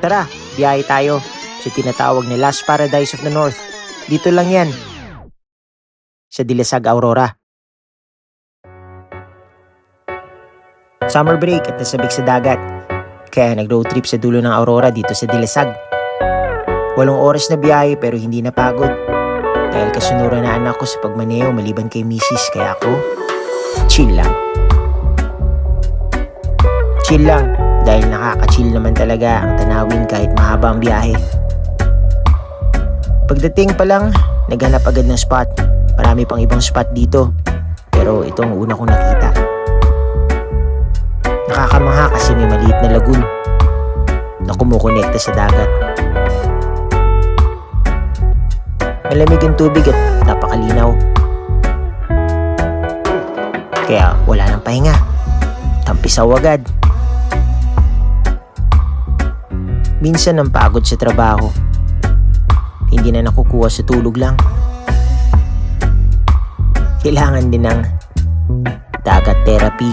Tara, biyahe tayo sa tinatawag na Last Paradise of the North. Dito lang yan, sa Dilasag, Aurora. Summer break at nasabik sa dagat. Kaya nag-road trip sa dulo ng Aurora dito sa Dilasag. 8 oras na biyahe pero hindi napagod. Dahil kasunuran na anak ko sa pagmaneho maliban kay misis, kaya ako, chill lang. Chill lang dahil nakaka-chill naman talaga ang tanawin kahit mahaba ang biyahe. Pagdating pa lang, naghanap agad ng spot. Marami pang ibang spot dito, pero ito ang una kong nakita. Nakakamangha kasi may maliit na lagoon na kumukonekta sa dagat. Malamig ang tubig at napakalinaw. Kaya wala nang pahinga. Tampisaw agad. Minsan ang pagod sa trabaho, hindi na nakukuha sa tulog lang. Kailangan din ng dagat therapy.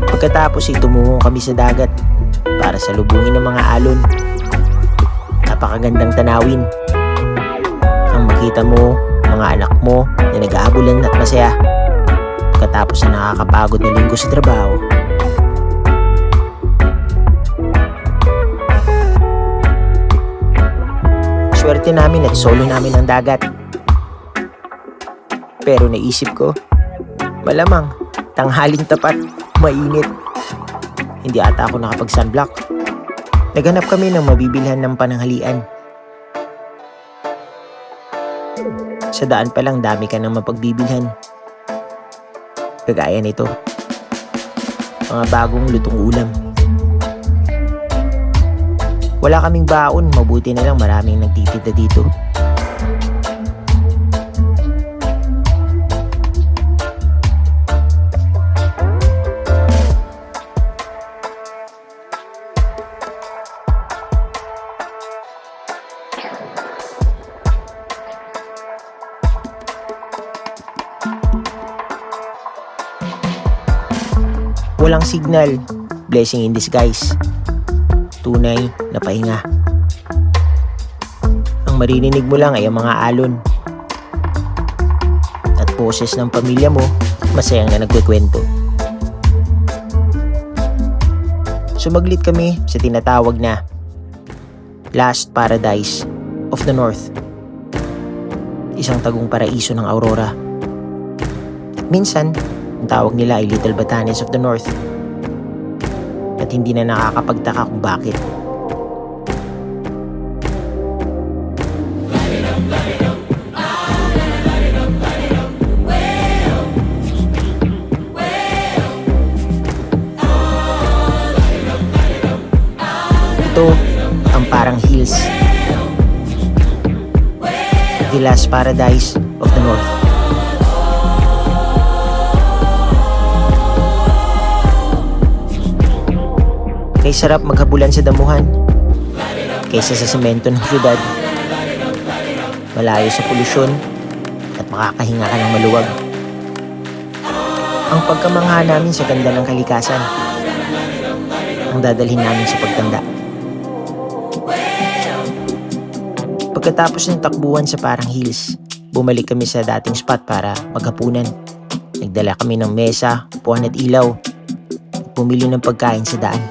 Pagkatapos ay tumungo kami sa dagat para salubungin ng mga alon. Napakagandang tanawin. Ang makita mo, mga anak mo na nag-aabulan at masaya pagkatapos na nakakapagod na linggo sa trabaho. Swerte namin at solo namin ang dagat. Pero naisip ko, malamang tanghaling tapat, mainit. Hindi ata ako nakapag-sunblock. Naghanap kami ng mabibilhan ng pananghalian. Sa daan pa lang dami ka nang mapagbibilhan. Kagaya nito, mga bagong lutong ulam. Wala kaming baon, mabuti na lang maraming nagtitinda dito. Walang signal, blessing in disguise. Tunay na pahinga. Ang maririnig mo lang ay ang mga alon at boses ng pamilya mo masayang na nagkukwento. Sumaglit kami sa tinatawag na Last Paradise of the North, isang tagong paraiso ng Aurora. Minsan, ang tawag nila ay Little Batanes of the North. At hindi na nakakapagtaka kung bakit. Ito ang parang hills. The Last Paradise of the North. Kay sarap maghabulan sa damuhan kaysa sa semento ng syudad. Malayo sa polusyon at makakahinga ka ng maluwag. Ang pagkamangha namin sa ganda ng kalikasan ang dadalhin namin sa pagtanda. Pagkatapos ng takbuhan sa parang hills, bumalik kami sa dating spot para maghapunan. Nagdala kami ng mesa, upuan at ilaw at bumili ng pagkain sa daan.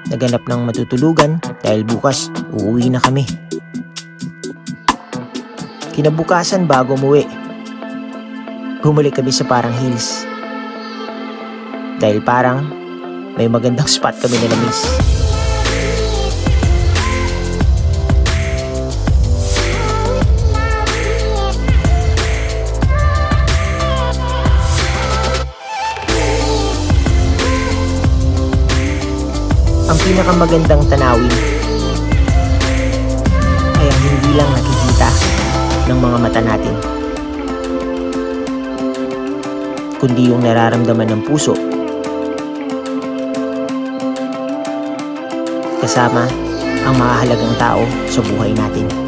Naganap ng matutulugan dahil bukas uuwi na kami. Kinabukasan bago umuwi, bumalik kami sa parang hills. Dahil parang may magandang spot kami na na-miss. Ang pinakamagandang tanawin ay ang hindi lang nakikita ng mga mata natin, kundi yung nararamdaman ng puso kasama ang mahalagang tao sa buhay natin.